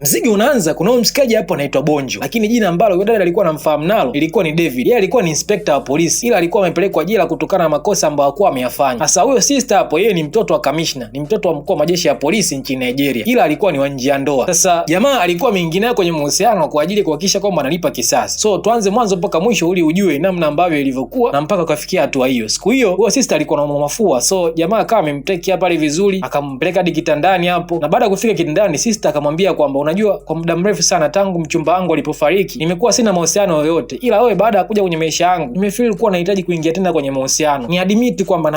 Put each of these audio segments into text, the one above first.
Mziki unaanza, kuna huyu mshikaji hapo anaitwa Bonjo, lakini jina ambalo yule dada alikuwa anamfahamu nalo ilikuwa ni David. Yeye alikuwa ni inspector wa polisi, ila alikuwa amepelekwa jela kutokana na makosa ambayo alikuwa ameyafanya. Sasa huyo sister hapo, yeye ni mtoto wa commissioner, ni mtoto wa mkuu wa majeshi ya polisi nchini Nigeria, ila alikuwa ni wa nje ya ndoa. Sasa jamaa alikuwa ameingia kwenye mahusiano kwa ajili ya kuhakikisha kwamba analipa kisasi. So tuanze mwanzo mpaka mwisho ili ujue namna ambavyo ilivyokuwa na mpaka kufikia hatua hiyo. Siku hiyo huyo sister alikuwa na mafua, so jamaa akawa amemtake pale vizuri, akampeleka hadi kitandani hapo, na baada ya kufika kitandani sister akamwambia kwamba unajua, kwa muda mrefu sana tangu mchumba wangu alipofariki nimekuwa sina mahusiano yoyote, ila wewe baada ya kuja kwenye maisha yangu nimefeel kuwa nahitaji kuingia tena kwenye mahusiano. Ni admit kwamba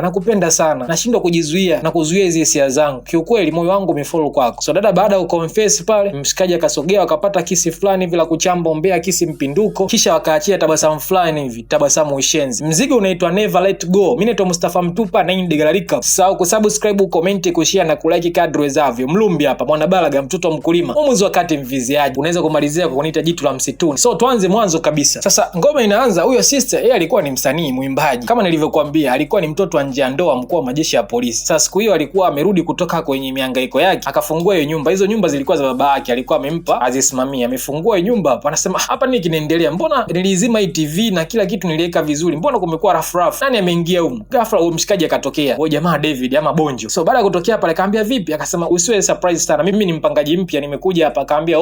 nakupenda sana, nashindwa kujizuia na kuzuia hizo hisia zangu. Kiukweli moyo wangu umefollow kwako. So dada baada ya kuconfess pale, mshikaji akasogea, akapata kisi fulani hivi la kuchamba ombea, kisi mpinduko, kisha wakaachia tabasamu fulani hivi, tabasamu ushenzi. Mzigo unaitwa Never Let Go. Mimi naitwa Mustafa Mtupa na hii ni Degalarika. Usisahau kusubscribe, comment, kushare na kulike kadri wezavyo. Mlumbi hapa, mwana balaga, mtoto wa mkulima, mwamuzi wakati mviziaji, unaweza kumalizia kwa kuniita jitu la msituni. So tuanze mwanzo kabisa. Sasa ngoma inaanza, huyo sister yeye alikuwa ni msanii mwimbaji, kama nilivyokuambia alikuwa ni mtoto wa nje ya ndoa, mkuu wa majeshi ya polisi. Sasa siku hiyo alikuwa amerudi kutoka kwenye mihangaiko yake, akafungua hiyo nyumba. Hizo nyumba zilikuwa za baba yake, alikuwa amempa azisimamia. Amefungua hiyo nyumba hapo, anasema hapa nini kinaendelea? Mbona nilizima hii TV na kila kitu niliweka vizuri, mbona kumekuwa rafu? Nani ameingia huko? Ghafla huyo mshikaji akatokea, huyo jamaa David ama Bonjo. So baada ya kutokea pale akaambia vipi, akasema usiwe surprise sana, mimi ni mpangaji mpya, nimekuja hapa. Akaambia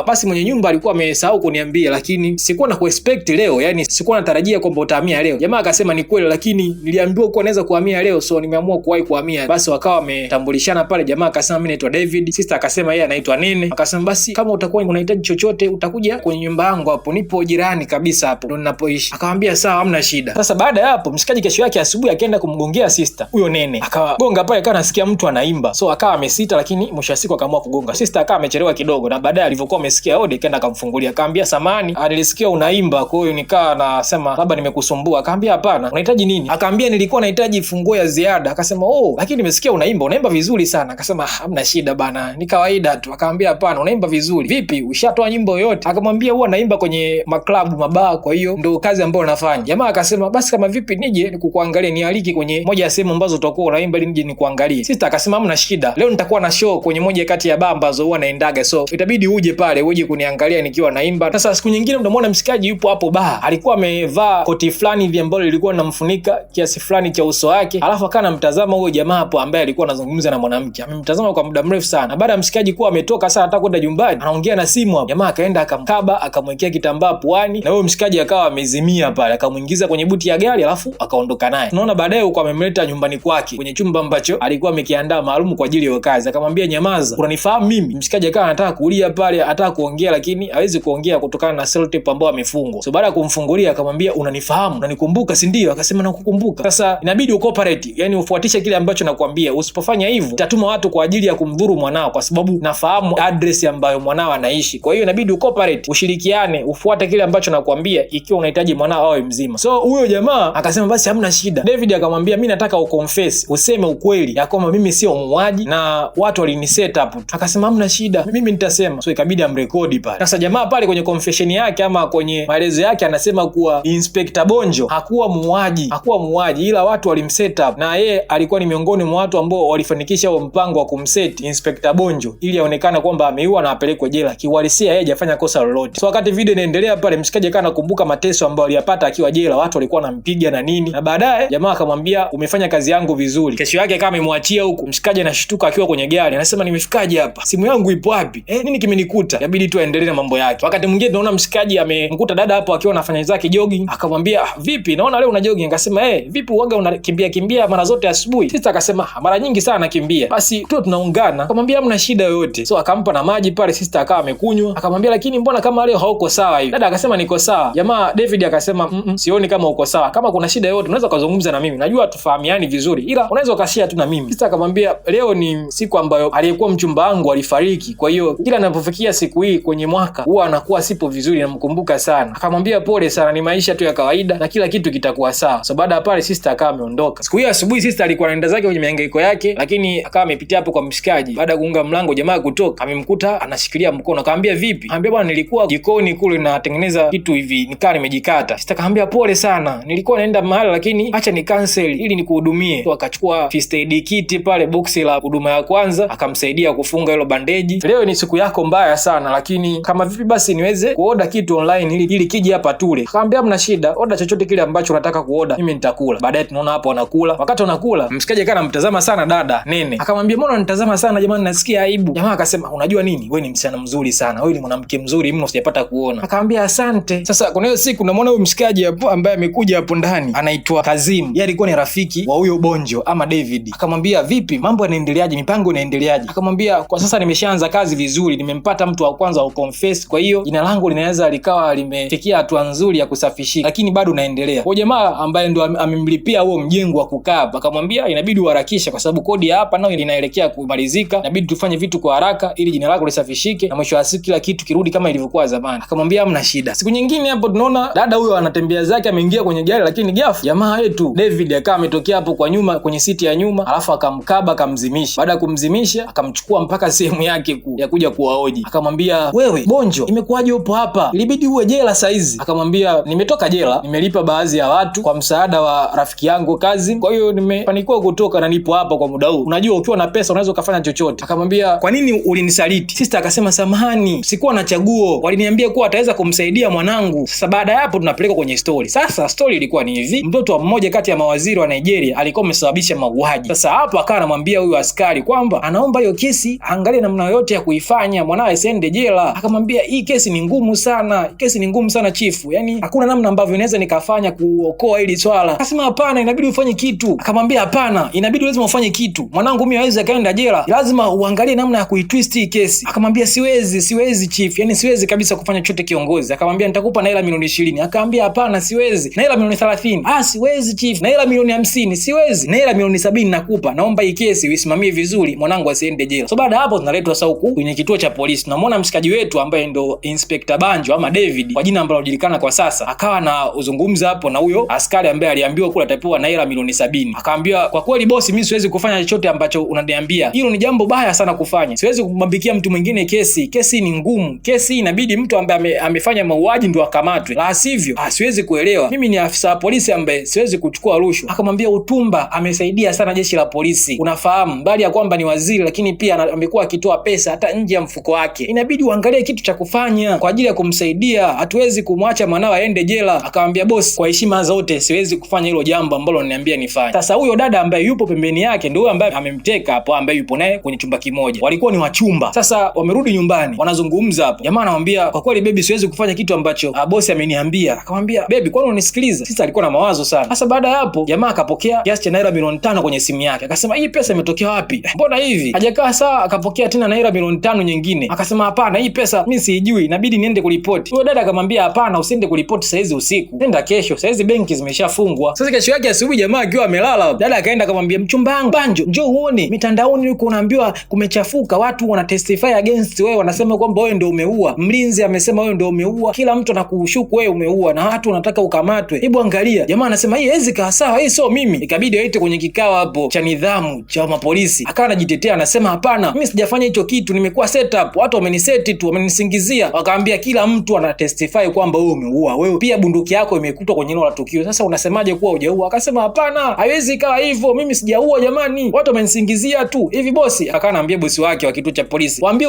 basi mwenye nyumba alikuwa amesahau kuniambia, lakini sikuwa na kuexpect leo, yani sikuwa natarajia kwamba utahamia leo. Jamaa akasema ni kweli, lakini niliambiwa kuwa naweza kuhamia leo, so nimeamua kuwahi kuhamia. Basi wakawa wametambulishana pale. Jamaa akasema mimi naitwa David, sister akasema yeye anaitwa Nene. Akasema basi kama utakuwa unahitaji chochote utakuja kwenye nyumba yangu, hapo nipo jirani kabisa, hapo ndo ninapoishi. Akamwambia sawa, hamna shida. Sasa baada ya hapo mshikaji kesho yake asubuhi akaenda kumgongea sister huyo Nene, akagonga pale, akawa nasikia mtu anaimba, so akawa amesita, lakini mwisho wa siku akaamua kugonga. Sister akawa amechelewa kidogo, na baadaye alivyokuwa amesikia hodi kaenda akamfungulia, akamwambia samani, nilisikia unaimba, kwa hiyo nikaa nasema labda nimekusumbua. Akamwambia hapana, unahitaji nini? Akamwambia nilikuwa nahitaji funguo ya ziada. Akasema lakini nimesikia unaimba vizuri sana. Akasema hamna shida bana, ni kawaida tu. Akamwambia hapana, unaimba vizuri. Vipi, ushatoa nyimbo yoyote? Akamwambia huwa naimba kwenye maklabu, mabaa, kwa hiyo ndio kazi ambayo nafanya. Jamaa akasema basi kama vipi nije nikukuangalie, nialiki kwenye moja ya sehemu ambazo utakuwa unaimba ili nije nikuangalie. Sister akasema hamna shida, leo nitakuwa na show kwenye moja kati ya baa ambazo huwa naendaga, so itabidi uje pale uje kuniangalia nikiwa naimba. Sasa siku nyingine unamwona mshikaji yupo hapo baa, alikuwa amevaa koti fulani hivi ambalo lilikuwa linamfunika kiasi fulani cha uso wake, alafu akawa anamtazama huyo jamaa hapo ambaye alikuwa anazungumza na mwanamke. Amemtazama kwa muda mrefu sana. Baada ya mshikaji kuwa ametoka sasa hata kwenda nyumbani, anaongea na simu hapo. Jamaa akaenda akamkaba, akamwekea kitambaa puani, na huyo mshikaji akawa amezimia pale, akamuingiza kwenye buti ya gari alafu akaondoka naye. Tunaona baadaye huko amemleta nyumbani kwake kwenye chumba ambacho alikuwa amekiandaa maalum kwa ajili ya kazi. Akamwambia nyamaza, unanifahamu mimi? Mshikaji akawa anataka kulia pale, anataka kuongea lakini hawezi kuongea kutokana na cell tape ambayo amefungwa. So baada ya kumfungulia akamwambia unanifahamu, unanikumbuka si ndio? Akasema nakukumbuka. Sasa inabidi ucooperate, yani ufuatishe kile ambacho nakwambia. Usipofanya hivyo nitatuma watu kwa ajili ya kumdhuru mwanao, kwa sababu nafahamu address ambayo mwanao anaishi. Kwa hiyo inabidi ucooperate, ushirikiane, ufuate kile ambacho nakwambia ikiwa unahitaji mwanao awe mzima. So huyo jamaa akasema basi hamna shida. David akamwambia mimi nataka uconfess, useme ukweli ya kwamba mimi sio muuaji na watu waliniset up tu. Akasema hamna shida, mimi nitasema. So ikabidi amrekodi pale. Sasa jamaa pale kwenye confession yake ama kwenye maelezo yake anasema kuwa Inspector Bonjo hakuwa muuaji, ila watu walimset up, na yeye alikuwa ni miongoni mwa watu ambao walifanikisha huo mpango wa kumset Inspector Bonjo ili aonekane kwamba ameiua na apelekwe jela. Kiuhalisia yeye hajafanya kosa lolote. So wakati video inaendelea pale, mshikaji akawa anakumbuka mateso ambayo aliyapata akiwa jela, watu walikuwa wanampiga na nini, na baadaye jamaa akamwambia umefanya kazi yangu vizuri. Kesho yake kama amemwachia huko, mshikaji anashtuka akiwa kwenye gari, anasema nimefikaje hapa? Simu yangu ipo wapi? Nini kimenikuta? Inabidi tu aendelee na mambo yake. Wakati mwingine tunaona mshikaji amemkuta dada hapo akiwa anafanya zake jogging, akamwambia vipi, naona leo una jogging. Akasema vipi uaga unakimbia mara zote asubuhi? Sister akasema mara nyingi sana nakimbia. Basi tu tunaungana. Akamwambia hamna shida yoyote. So akampa na maji pale, sister akawa amekunywa. Akamwambia lakini mbona kama leo hauko sawa hivi? Dada akasema niko sawa. Jamaa David akasema sioni kama uko sawa. Kama kuna shida yoyote unaweza kuzungumza na mimi. Najua tufahamiani vizuri, ila unaweza ukashare tu na mimi. Sister akamwambia leo ni siku ambayo aliyekuwa mchumba wangu alifariki. Kwa hiyo kila ninapofikia siku hii kwenye mwaka huwa anakuwa sipo vizuri, namkumbuka sana. Akamwambia pole sana, ni maisha tu ya kawaida na kila kitu kitakuwa sawa. So baada ya pale sister akawa ameondoka. Siku hiyo asubuhi sister alikuwa anaenda zake kwenye mihangaiko yake, lakini akawa amepitia hapo kwa mshikaji. Baada ya kuunga mlango, jamaa kutoka amemkuta anashikilia mkono. Akamwambia vipi? Akamwambia bwana nilikuwa jikoni kule natengeneza kitu hivi nikaa nimejikata. Sister akamwambia pole sana, nilikuwa naenda mahali lakini acha ni cancel ili nikuhudumie. So akachukua first aid kit pale, boksi la huduma ya kwanza, akamsaidia kufunga hilo bandeji. David, leo ni siku yako mbaya sana, lakini kama vipi basi niweze kuoda kitu online ili kije hapa tule. Akamwambia mna shida, oda chochote kile ambacho unataka kuoda, mimi nitakula. Baadaye tunaona hapo wanakula. Wakati wanakula, mshikaji kana mtazama sana dada Nene. Akamwambia mbona unanitazama sana jamani, nasikia aibu. Jamaa akasema unajua nini, wewe ni msichana mzuri sana, wewe ni mwanamke mzuri mno, sijapata kuona. Akamwambia asante. Sasa kuna hiyo siku unamwona huyo mshikaji hapo ambaye amekuja hapo ndani anaitwa Kazim. Yeye alikuwa ni rafiki wa huyo Bonjo ama David. Akamwambia vipi, mambo yanaendeleaje, mipango inaendeleaje? Akamwambia kwa sasa nimeshaanza kazi vizuri, nimempata mtu wa kwanza wa confess, kwa hiyo jina langu linaweza likawa limefikia hatua nzuri ya kusafishika, lakini bado naendelea. Kwa jamaa ambaye ndo amemlipia huo mjengo wa kukaa, akamwambia inabidi uharakishe kwa sababu kodi ya hapa nayo inaelekea kumalizika, inabidi tufanye vitu kwa haraka ili jina lako lisafishike na mwisho wa siku kila kitu kirudi kama ilivyokuwa zamani. Akamwambia hamna shida. Siku nyingine hapo tunaona dada huyo anatembea zake, ameingia kwenye gari, lakini ghafla jamaa yetu David akawa ametokea hapo kwa nyuma kwenye siti ya nyuma, alafu akamkaba akamzimisha. Baada ya kumzimisha akamchukua mpaka sehemu yake ya kuja kuwaoji. Akamwambia wewe Bonjo, imekuwaje upo hapa? Ilibidi uwe jela saizi. Akamwambia nimetoka jela, nimelipa baadhi ya watu kwa msaada wa rafiki yangu kazi, kwa hiyo nimefanikiwa kutoka na nipo hapa kwa muda huu. Unajua ukiwa na pesa unaweza kufanya chochote. Akamwambia kwa nini ulinisaliti? Sister akasema samahani, sikuwa na chaguo, waliniambia kuwa ataweza kumsaidia mwanangu. Sasa baada ya hapo tunapeleka kwenye story. Sasa story ilikuwa ni hivi, mtoto wa mmoja kati ya mawaziri wa Nigeria alikuwa amesababisha mauaji. Sasa hapo akawa anamwambia huyu askari kwamba anaomba hiyo kesi angalie namna yote ya kuifanya mwanae asiende jela. Akamwambia hii kesi ni ngumu sana, kesi ni ngumu sana chifu, yani hakuna namna ambavyo inaweza nikafanya kuokoa hili swala. Akasema hapana, inabidi ufanye kitu. Akamwambia hapana, inabidi lazima ufanye kitu, mwanangu mimi hawezi akaenda jela, lazima uangalie namna ya kuitwist hii kesi. Akamwambia siwezi chief, yani siwezi kabisa kufanya chochote kiongozi. Akamwambia nitakupa na hela milioni 20. Akamwambia hapana, siwezi. Na hela milioni 30. Siwezi chief. Na hela milioni 50. Siwezi. Na hela milioni 70 nakupa, naomba hii kesi uisimamie vizuri, mwanangu asiende jela. So baada hapo tunaletwa sasa huku kwenye kituo cha polisi. Tunamwona mshikaji wetu ambaye ndo Inspector Banjo ama David kwa jina ambalo linajulikana kwa sasa, akawa na uzungumza hapo na huyo askari ambaye aliambiwa kula atapewa na hela milioni 70. Akamwambia kwa kweli bosi, mimi siwezi kufanya chochote ambacho unaniambia, hilo ni jambo baya sana kufanya, siwezi kumwambikia mtu mwingine kesi ni ngumu, kesi inabidi mtu ambaye amefanya mauaji ndio akamatwe, la sivyo siwezi kuelewa, mimi ni afisa wa polisi ambaye siwezi kuchukua rushwa. Akamwambia Utumba amesaidia sana jeshi la polisi, unafahamu, bali ya kwamba ni waziri lakini pia amekuwa akitoa pesa hata nje ya mfuko wake, inabidi uangalie kitu cha kufanya kwa ajili ya kumsaidia, hatuwezi kumwacha mwanao aende jela. Akamwambia boss, kwa heshima zote siwezi kufanya hilo jambo ambalo unaniambia nifanye. Sasa huyo dada ambaye yupo pembeni yake ndio ambaye amemteka hapo, ambaye yupo naye kwenye chumba kimoja, walikuwa ni wachumba. Sasa wamerudi nyumbani, wanazungumza hapo, jamaa anamwambia kwa kweli baby, siwezi kufanya kitu ambacho boss ameniambia. Akamwambia baby, kwani unanisikiliza? Sasa alikuwa na mawazo sana. Sasa baada ya hapo jamaa akapokea kiasi cha naira milioni 5 kwenye simu yake. Akasema hii pesa imetokea wapi? Mbona hivi? Hajakaa sawa, akapokea tena naira milioni 5 nyingine. Akasema hapana, hii pesa mimi siijui, inabidi niende kuripoti. Huyo dada akamwambia hapana, usiende kuripoti saizi usiku, nenda kesho, saizi benki zimeshafungwa. Sasa kesho yake asubuhi jamaa akiwa amelala, dada akaenda akamwambia mchumba wangu Banjo, njoo uone mitandaoni huko unaambiwa kumechafuka, watu wana testify against wewe, wanasema kwamba wewe ndio umeua, mlinzi amesema wewe ndio umeua, kila mtu anakushuku wewe umeua na watu wanataka ukamatwe, hebu angalia. Jamaa anasema hii haiwezi kaa sawa, hii sio mimi. Ikabidi aite kwenye kikao hapo cha nidhamu cha mapolisi, akawa anajitetea, anasema hapana, mimi sijafanya hicho kitu, nimekuwa setup, watu wameniseti tu, wamenisingizia. Wakaambia kila mtu ana testify kwamba wewe umeua, wewe pia bunduki yako imekutwa kwenye eneo la tukio, sasa unasemaje kuwa hujaua? Akasema hapana, haiwezi ikawa hivyo, mimi sijaua jamani, watu wamenisingizia tu. Hivi bosi, akawa anaambia bosi wake wa kituo cha polisi, waambie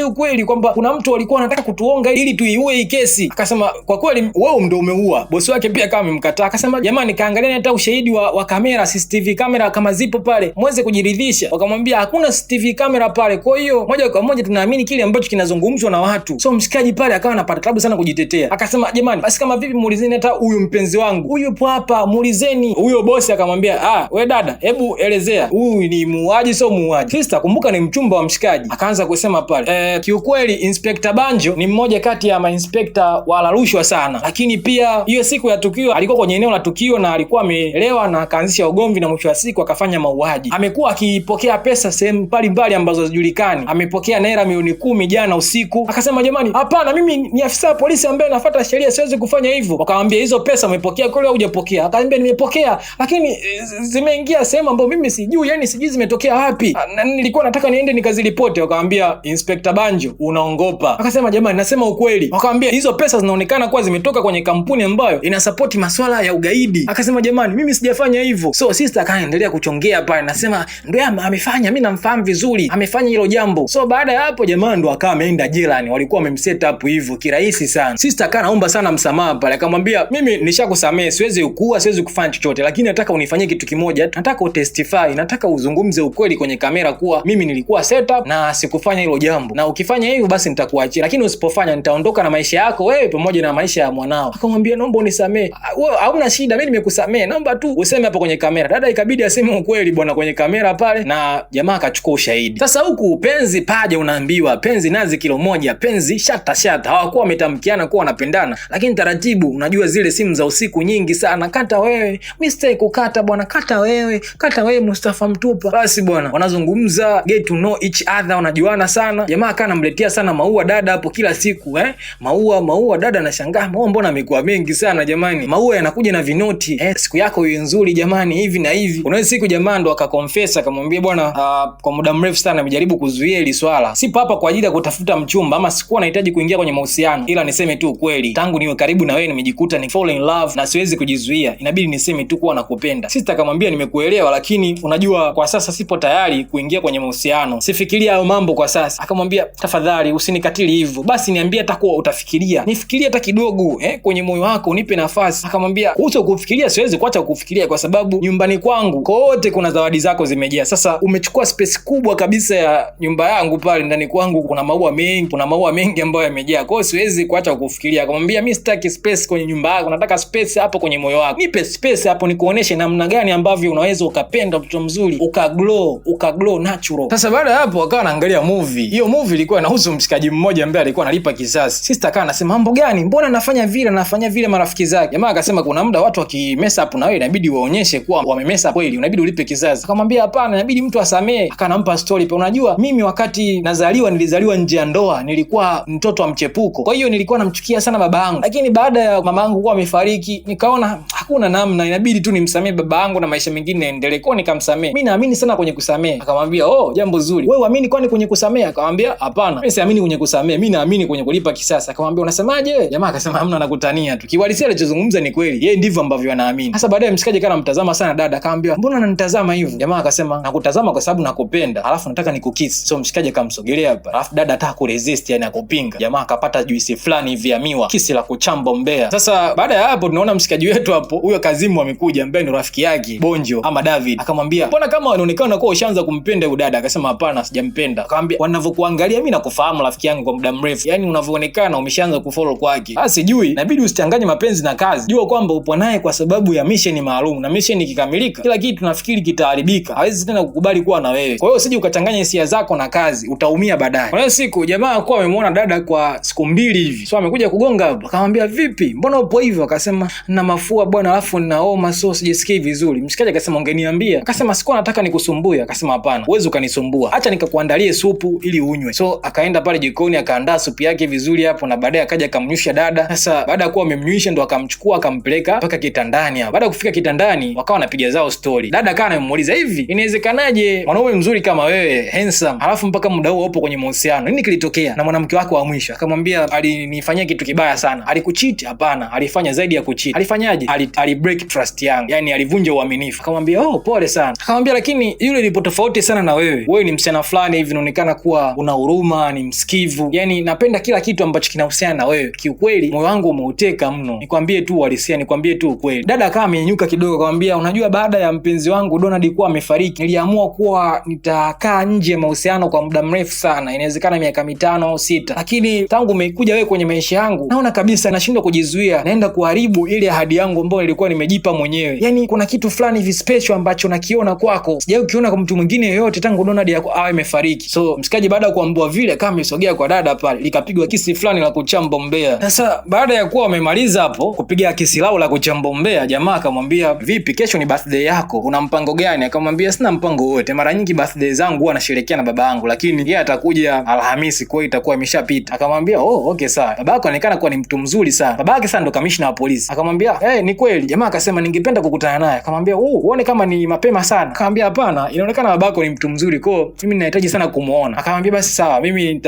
ukweli kwamba kuna mtu alikuwa anataka kutuonga ili tuiue hii kesi. Akasema kwa kweli wewe ndio umeua. Bosi wake pia kama amemkataa, akasema jamani, kaangalieni hata ushahidi wa kamera, CCTV kamera kama zipo pale muweze kujiridhisha. Wakamwambia hakuna CCTV kamera pale, kwa hiyo moja kwa moja tunaamini kile ambacho kinazungumzwa na watu. So mshikaji pale akawa anapata tabu sana kujitetea, akasema jamani, basi kama vipi muulizeni hata huyu mpenzi wangu, huyu yupo hapa, muulizeni. Huyo bosi akamwambia we dada, hebu elezea, huyu ni muuaji sio muuaji? Sister, kumbuka ni mchumba wa mshikaji. Akaanza kusema pale kiukweli Inspector Banjo ni mmoja kati ya mainspekta wala rushwa sana, lakini pia hiyo siku ya tukio alikuwa kwenye eneo la tukio na alikuwa amelewa na akaanzisha ugomvi na mwisho wa siku akafanya mauaji. Amekuwa akipokea pesa sehemu mbalimbali ambazo hazijulikani, amepokea naira milioni 10 jana usiku. Akasema jamani, hapana, mimi ni afisa wa polisi ambaye nafuata sheria, siwezi kufanya hivyo. Wakamwambia hizo pesa umepokea kweli au hujapokea? Akamwambia nimepokea, lakini zimeingia sehemu ambayo mimi sijui, yani sijui zimetokea wapi, nilikuwa nataka niende nikaziripoti. Wakamwambia Inspector Banjo, unaongopa. Akasema jamani, nasema ukweli. Wakamwambia hizo pesa zinaonekana kuwa zimetoka kwenye kampuni ambayo inasapoti masuala ya ugaidi. Akasema jamani, mimi sijafanya hivyo. So sister akaendelea kuchongea pale, nasema ndio amefanya, mimi namfahamu vizuri, amefanya hilo jambo. So baada ya hapo jamaa ndo akawa ameenda jela, walikuwa wamemset up hivyo kirahisi sana. Sister akawa anaomba sana msamaha pale, akamwambia mimi nishakusamehe, siwezi ukua, siwezi kufanya chochote, lakini nataka unifanyie kitu kimoja, nataka utestify, nataka uzungumze ukweli kwenye kamera kuwa mimi nilikuwa set up na sikufanya hilo jambo, na ukifanya hivyo basi nitakuachia, lakini usipofanya nitaondoka na maisha yako wewe pamoja na maisha ya mwanao. Akamwambia naomba unisamehe. Wewe hauna shida, mimi nimekusamehe, naomba tu useme hapo kwenye kamera. Dada ikabidi aseme ukweli bwana kwenye kamera pale, na jamaa akachukua ushahidi. Sasa huku penzi paja, unaambiwa penzi nazi kilo moja, penzi shata shata. Hawakuwa wametamkiana kuwa wanapendana, lakini taratibu, unajua zile simu za usiku nyingi sana, kata wewe, mistake kukata bwana, kata wewe Mustafa Mtupa. Basi bwana wanazungumza, get to know each other, wanajuana sana. Jamaa akawa anamletea sana maua dada hapo kila siku maua dada anashangaa, maua mbona amekuwa mengi sana jamani, maua yanakuja na vinoti siku yako iwe nzuri jamani, hivi na hivi. Kuna siku jamaa ndo akakonfess akamwambia bwana, kwa muda mrefu sana nimejaribu kuzuia hili swala, sipo hapa kwa ajili ya kutafuta mchumba ama sikuwa nahitaji kuingia kwenye mahusiano, ila niseme tu ukweli, tangu niwe karibu na wewe nimejikuta ni fall in love na siwezi kujizuia, inabidi niseme tu kuwa nakupenda. Sister akamwambia nimekuelewa, lakini unajua kwa sasa sipo tayari kuingia kwenye mahusiano, sifikiria hayo mambo kwa sasa. Akamwambia tafadhali usinikatili hivyo, basi niambie hata kuwa utafikiria, nifikirie hata kidogo kwenye moyo wako, unipe nafasi. Akamwambia kuhusu kufikiria, siwezi kuacha kufikiria kwa sababu nyumbani kwangu kote kuna zawadi zako zimejaa. Sasa umechukua space kubwa kabisa ya nyumba yangu, pale ndani kwangu kuna maua mengi ambayo yamejaa, kwa hiyo siwezi kuacha kufikiria. Akamwambia mimi sitaki space kwenye nyumba yako, nataka space hapo kwenye moyo wako, nipe space hapo nikuoneshe namna gani ambavyo unaweza ukapenda mtoto mzuri, ukaglow natural. Sasa baada ya hapo akawa anaangalia movie. Hiyo movie ilikuwa inahusu mshikaji mmoja ambaye alikuwa analipa kisasi. Sister akawa anasema mambo gani, mbona nafanya vile marafiki zake. Jamaa akasema kuna muda watu wakimesa up na wewe inabidi waonyeshe kuwa wamemesa kweli, unabidi ulipe kisasi. Akamwambia hapana, inabidi mtu asamee. Akanampa story pa, unajua mimi wakati nilizaliwa nje ya ndoa, nilikuwa mtoto wa mchepuko, kwa hiyo nilikuwa namchukia sana babangu, lakini baada ya mamangu kuwa amefariki nikaona hakuna namna, inabidi tu nimsamee babangu na maisha mengine yaendelee, kwa nikamsamee. Mimi naamini sana kwenye kusamee. Akamwambia jambo zuri, wewe uamini kwani kwenye kusamee? Akamwambia hapana, mimi siamini kwenye kusamee, mimi naamini kwenye kulipa kisasi. Akamwambia unasemaje? Jamaa akasema hamna, nakutania tu, kiwalisia alichozungumza ni kweli, yeye ndivyo ambavyo anaamini. Sasa baadaye mshikaji kana mtazama sana dada, akamwambia mbona unanitazama hivyo? Jamaa akasema nakutazama kwa sababu nakupenda, alafu nataka nikukiss. So mshikaji akamsogelea hapa, alafu dada hataka kuresist, yani akupinga. Jamaa akapata juisi fulani hivi ya miwa, kisi la kuchamba mbea. Sasa baada ya hapo tunaona mshikaji wetu hapo, huyo Kazimu amekuja, ambaye ni rafiki yake Bonjo ama David. Akamwambia mbona kama wanaonekana kwa ushaanza kumpenda huyo dada? Akasema hapana, sijampenda. Akamwambia wanavyokuangalia mimi nakufahamu rafiki yangu kwa muda mrefu, yani unavyoonekana umeshaanza kufollow kwake. Sijui, inabidi usichanganye mapenzi na kazi. Jua kwamba upo naye kwa sababu ya mission maalum, na mission ikikamilika kila kitu nafikiri kitaharibika, hawezi tena kukubali kuwa na wewe. Kwa hiyo usije ukachanganya hisia zako na kazi, utaumia baadaye. Kwa hiyo siku jamaa alikuwa amemwona dada kwa siku 2 hivi, so amekuja kugonga hapo. Akamwambia vipi, mbona upo hivyo? Akasema na mafua bwana, alafu ninaoma, so sijisikii vizuri. Mshikaji akasema ungeniambia. Akasema sikuwa nataka nikusumbue. Akasema hapana, huwezi ukanisumbua, acha nikakuandalie supu ili unywe. So akaenda pale jikoni akaandaa supu yake vizuri hapo, na baadaye akaja akamnywisha dada. Sasa baada ya kuwa amemnywisha ndo akamchukua akampeleka mpaka kitandani hapo. Baada ya kufika kitandani wakawa wanapiga zao story. Dada akawa anamuuliza hivi, inawezekanaje mwanaume mzuri kama wewe, handsome, alafu mpaka muda huo upo kwenye mahusiano? Nini kilitokea na mwanamke wako wa mwisho? Akamwambia alinifanyia kitu kibaya sana. Alikucheat? Hapana, alifanya zaidi ya kucheat. Alifanyaje? Ali break trust yangu, yani alivunja uaminifu. Akamwambia pole sana. Akamwambia lakini yule ilipo tofauti sana na wewe. Wewe ni msichana fulani hivi unaonekana kuwa una huruma, ni msikivu, yani napenda kila kitu ambacho kinahusiana na wewe. Kiukweli moyo wangu umeuteka mno, nikwambie tu uhalisia, nikwambie tu ukweli. Dada akawa amenyuka kidogo akamwambia unajua, baada ya mpenzi wangu Donald kuwa amefariki, niliamua kuwa nitakaa nje mahusiano kwa muda mrefu sana, inawezekana miaka 5 au 6, lakini tangu umekuja wewe kwenye maisha yangu naona kabisa nashindwa kujizuia, naenda kuharibu ile ahadi yangu ambayo nilikuwa nimejipa mwenyewe. Yani kuna kitu fulani hivi special ambacho nakiona kwako, sijawahi kukiona kwa mtu mwingine yoyote tangu Donald awe amefariki. So mshikaji baada ya kuambua vile kama amesogea kwa dada pale, likapigwa kisi fulani la kuchamba mbea. Sasa baada ya kuwa wamemaliza hapo kupiga kisi lao la kuchamba mbea, jamaa akamwambia vipi, kesho ni birthday yako, una mpango gani? Akamwambia sina mpango wote, mara nyingi birthday zangu huwa nasherehekea na baba yangu, lakini yeye atakuja Alhamisi, kwa hiyo itakuwa imeshapita. Akamwambia okay sawa. Baba yako anaonekana kuwa ni mtu mzuri sana. Baba yake sasa ndo kamishna wa polisi. Akamwambia ni kweli. Jamaa akasema ningependa kukutana naye. Akamwambia uone kama ni mapema sana. Akamwambia hapana, inaonekana baba yako ni mtu mzuri, kwa mimi ninahitaji sana kumuona. Akamwambia basi sawa, mimi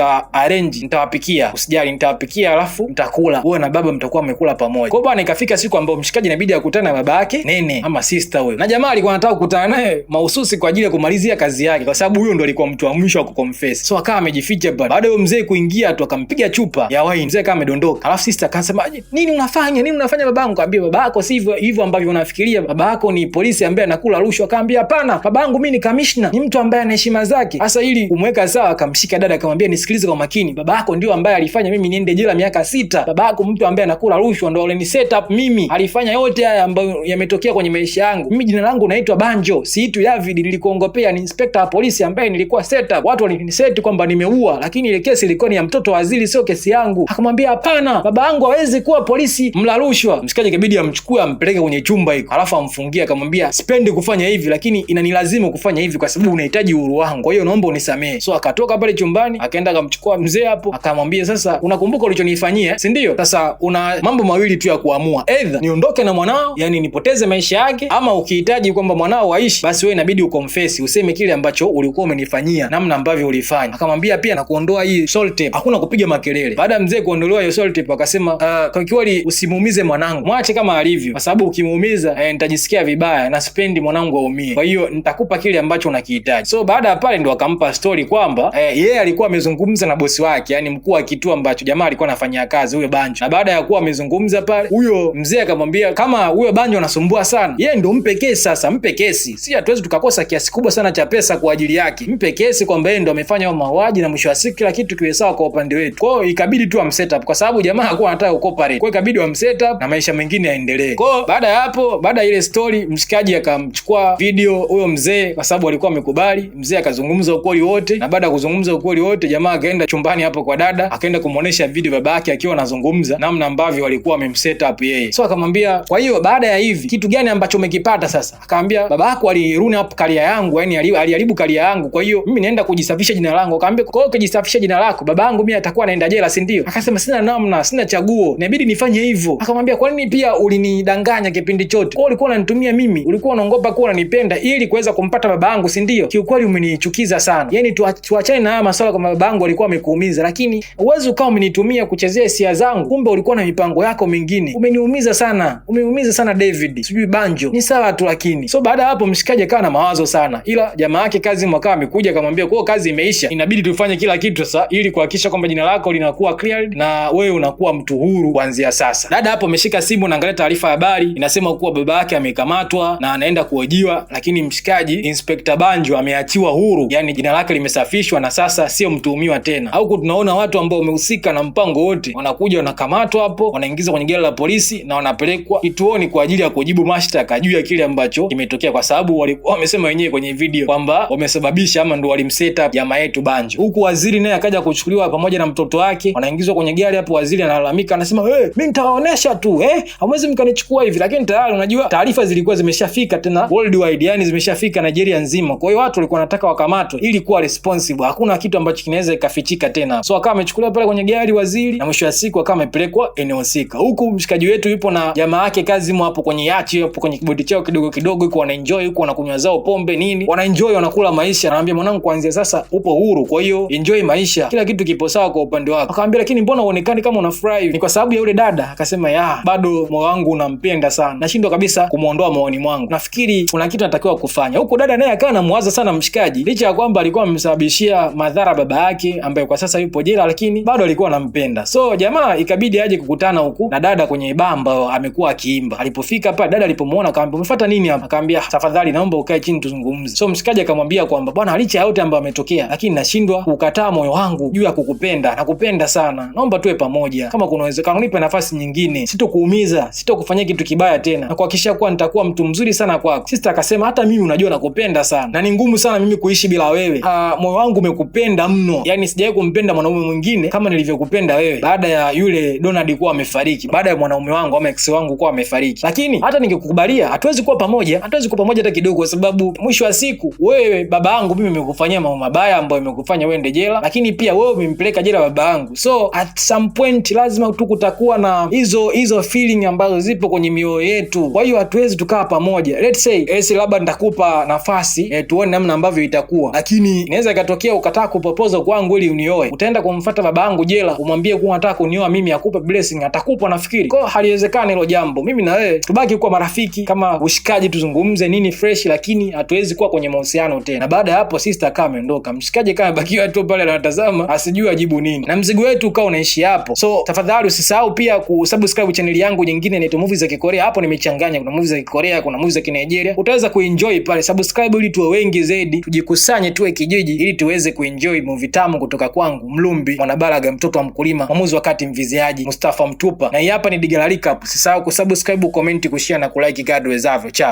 nitawapikia, usijali, nitawapikia alafu mtakula, wewe na baba mtakuwa mmekula pamoja. Kwa bwana ikafika siku ambayo mshikaji inabidi akutane na baba yake nene ama sister huyo, na jamaa alikuwa anataka kukutana naye mahususi kwa ajili ya kumalizia kazi yake, kwa sababu huyo ndo alikuwa mtu wa wa mwisho wa kuconfess. So akawa amejificha pale. Baada ya mzee kuingia tu akampiga chupa ya wine. Mzee kama amedondoka. Alafu sister akasema, "Nini unafanya? Nini unafanya babangu?" Kaambia, "Babako sivyo hivyo ambavyo unafikiria. Babako ni polisi ambaye anakula rushwa." Akaambia, "Hapana, babangu mimi ni commissioner. Ni mtu ambaye ana heshima zake." Sasa ili kumweka sawa akamshika dada akamwambia, "Nisikilize kwa makini. Babako ndio ambaye alifanya mimi niende jela miaka 6. Babako mtu ambaye anakula rushwa ndio alini set up mimi. Alifanya yote haya ambayo yametokea kwenye maisha yangu. Mimi jina langu naitwa Banjo. Siitwi David, nilikuongopea ni inspector wa polisi ambaye nilikuwa set up. Watu waliniset kwamba nimeua, lakini ile kesi ilikuwa ni ya mtoto wa Azili, sio kesi yangu." Akamwambia, "Hapana, baba yangu hawezi kuwa polisi mla rushwa." Mshikaji ikabidi amchukue ampeleke kwenye chumba hiko. Alafu amfungie akamwambia, "Sipendi kufanya hivi lakini inanilazimu kufanya hivi kwa sababu unahitaji uhuru wangu. Kwa hiyo naomba unisamehe." So akatoka pale chumbani, akaenda akamchukua mzee hapo, akamwambia, "Sasa unakumbuka ulichonifanyia, si ndio? Sasa una mambo mawili tu ya kuamua. Either niondoke na mwanao, yani nipoteze maisha yake, ama ukihitaji kwamba mwanao aishi, basi wewe inabidi ukonfesi, useme kile ambacho ulikuwa umenifanyia, namna ambavyo ulifanya." Akamwambia pia na kuondoa hii salt tape. Hakuna kupiga makelele. Baada ya mzee kuondolewa hiyo salt tape akasema, "Kwa kweli usimuumize mwanangu. Mwache kama alivyo. Kwa sababu ukimuumiza nitajisikia vibaya na sipendi mwanangu aumie. Kwa hiyo nitakupa kile ambacho unakihitaji." So baada ya pale ndo akampa story kwamba yeye alikuwa amezungumza na bosi wake, yani mkuu wa kituo ambacho jamaa alikuwa anafanyia kazi, huyo Banjo. Na baada ya kuwa amezungumza pale, huyo mzee akamwambia kama huyo Banjo anasumbua sana, yeye ndo mpe kesi sasa, mpe kesi. Si hatuwezi tukakosa kiasi kubwa sana cha pesa kwa ajili yake. Mpe kesi kwamba yeye ndo amefanya hayo mauaji na mwisho wa siku kila kitu kiwe sawa kwa upande wetu. Kwa hiyo ikabidi tu amset up kwa sababu jamaa hakuwa anataka kucooperate. Kwa hiyo ikabidi amset up na maisha mengine yaendelee. Kwa hiyo baada ya hapo, baada ya ile story, mshikaji akamchukua video huyo mzee kwa sababu alikuwa amekubali. Mzee akazungumza ukweli wote, na baada ya kuzungumza ukweli wote, jamaa akaenda chumbani hapo kwa dada, akaenda kumuonesha video babake akiwa anazungumza namna ambavyo walikuwa wamemset up yeye. So akamwambia, "Kwa hiyo baada ya hivi kitu gani ambacho umekipata sasa?" Akamwambia, "Babako alirune up career yangu, yani aliharibu career yangu. Kwa hiyo mimi naenda kujisafisha jina langu." Akamwambia, "Kwa hiyo ukijisafisha jina lako, babangu mimi atakuwa anaenda jela, si ndio?" Akasema, "Sina namna, sina chaguo. Inabidi nifanye hivyo." Akamwambia, "Kwa nini pia ulinidanganya kipindi chote? Kwa hiyo ulikuwa unanitumia mimi, ulikuwa unaongopa kuwa unanipenda ili kuweza kumpata babangu, si ndio? Kiukweli umenichukiza sana. Yani tuachane na haya masuala kama babangu alikuwa amekuumiza, lakini uwezo ukawa umenitumia kuchezea hisia zangu, kumbe ulikuwa na mipango yako mingine. Umeniumiza sana. Umeumiza sana David. Sijui Banjo. Ni sawa tu lakini." So baada ya hapo mshikaji akawa na mawazo sana. Ila jamaa yake kazi mwaka amekuja akamwambia, "Kwa kazi imeisha. Inabidi tufanye kila kitu sasa ili kuhakikisha kwamba jina lako linakuwa cleared na wewe unakuwa mtu huru kuanzia sasa." Dada hapo ameshika simu na angalia taarifa ya habari inasema kuwa baba yake amekamatwa na anaenda kuhojiwa, lakini mshikaji Inspector Banjo ameachiwa huru. Yani jina lake limesafishwa na sasa sio mtuhumiwa tena. Huko tunaona watu ambao wamehusika na mpango wote wanakuja wanakamatwa hapo, wanaingizwa kwenye gari la polisi na wanapelekwa kituoni kwa ajili ya kujibu mashtaka juu ya kile ambacho kimetokea, kwa sababu walikuwa wamesema wenyewe kwenye video kwamba wamesababisha ama ndo walimset up jamaa yetu Banjo. Huku waziri naye akaja kuchukuliwa pamoja na mtoto wake, wanaingizwa kwenye gari hapo. Waziri analalamika anasema, "Mimi nitawaonesha tu, hamwezi mkanichukua hivi." Lakini tayari unajua taarifa zilikuwa zimeshafika tena worldwide, yani zimeshafika Nigeria nzima. Kwa hiyo watu walikuwa wanataka wakamatwe ili kuwa responsible. Hakuna kitu ambacho kinaweza ikafichika tena. So akawa amechukuliwa pale kwenye gari waziri, na mwisho wa siku akawa amepelekwa eneo husika. Huku mshikaji wetu yupo na jamaa yake Kazimo hapo kwenye yachi hapo kwenye kibodi chao kidogo kidogo, yuko wanaenjoy, yuko wanakunywa zao pombe nini, wanaenjoy, wanakula maisha. Anamwambia, "Mwanangu, kuanzia sasa upo huru, kwa hiyo enjoy maisha, kila kitu kipo sawa kwa upande wako." Akamwambia, "Lakini mbona uonekani kama unafurahi? Ni kwa sababu ya yule dada?" Akasema, "Bado moyo wangu unampenda sana, nashindwa kabisa kumuondoa moyoni mwangu. Nafikiri kuna kitu natakiwa kufanya." Huko dada naye akawa anamuwaza sana mshikaji, licha ya kwamba alikuwa amemsababishia madhara baba yake ambaye kwa sasa yupo jela, lakini bado alikuwa anampenda. So jamaa ikabidi aje kukutana huku na dada kwenye baa ambayo amekuwa akiimba. Alipofika pale, dada alipomuona akamwambia, "Umefuata nini hapa?" Akamwambia, "Tafadhali naomba ukae chini tuzungumze." So mshikaji akamwambia kwamba, "Bwana, licha ya yote ambayo ametokea, lakini nashindwa kukataa moyo wangu juu ya kukupenda. Nakupenda sana. Naomba tuwe pamoja. Kama kuna uwezekano nipe nafasi nyingine. Sitokuumiza, sitokufanyia kitu kibaya tena. Na kuhakikisha kuwa nitakuwa mtu mzuri sana kwako." Sister akasema, "Hata mimi unajua nakupenda sana. Na ni ngumu sana mimi kuishi bila wewe. Moyo wangu umekupenda mno. Yaani sijawahi kumpenda mwanaume mwingine kama nilivyokupenda wewe baada ya yule Donald kuwa amefariki. Baada ya mwanaume wangu ama ex wangu kuwa amefariki. Lakini hata nikikukubalia, hatuwezi kuwa pamoja. Hatuwezi kuwa pamoja hata kidogo kwa sababu mwisho wa siku wewe baba yangu mimi nimekufanyia mambo mabaya ambayo imekufanya wewe ende jela, lakini pia wewe umempeleka jela baba yangu. So at some point lazima tu kutakuwa na hizo feeling ambazo zipo kwenye mioyo yetu. Kwa hiyo hatuwezi tukaa pamoja. Let's say labda nitakupa nafasi tuone namna ambavyo itakuwa. Lakini inaweza ikatokea ukataa kupropose kwangu ili unioe. Utaenda kumfuata baba yangu jela, umwambie kuwa unataka kunioa mimi, akupe blessing, atakupa nafikiri. Kwa hiyo haliwezekani hilo jambo. Mimi na wewe tubaki kuwa marafiki kama ushikaji, tuzungumze nini fresh, lakini hatuwezi kuwa kwenye mahusiano tena." Na baada ya hapo sister akawa ameondoka. Mshikaji kama bakiwa tu pale anatazama asijue ajibu nini, na mzigo wetu ukawa unaishi hapo. So tafadhali usisahau pia kusubscribe channel yangu nyingine inaitwa Movies za Kikorea. Hapo nimechanganya, kuna movies za Kikorea, kuna movies za Kinigeria, utaweza kuenjoy pale. Subscribe ili tuwe wengi zaidi, tujikusanye tuwe kijiji, ili tuweze kuenjoy movie tamu kutoka kwangu Mlumbi Mwanabaraga, mtoto wa mkulima, mwamuzi wakati mviziaji Mustafa Mtupa. Na hii hapa ni Digala Recap. Usisahau kusubscribe, comment, kushare na kulike kadri wezavyo. Chao.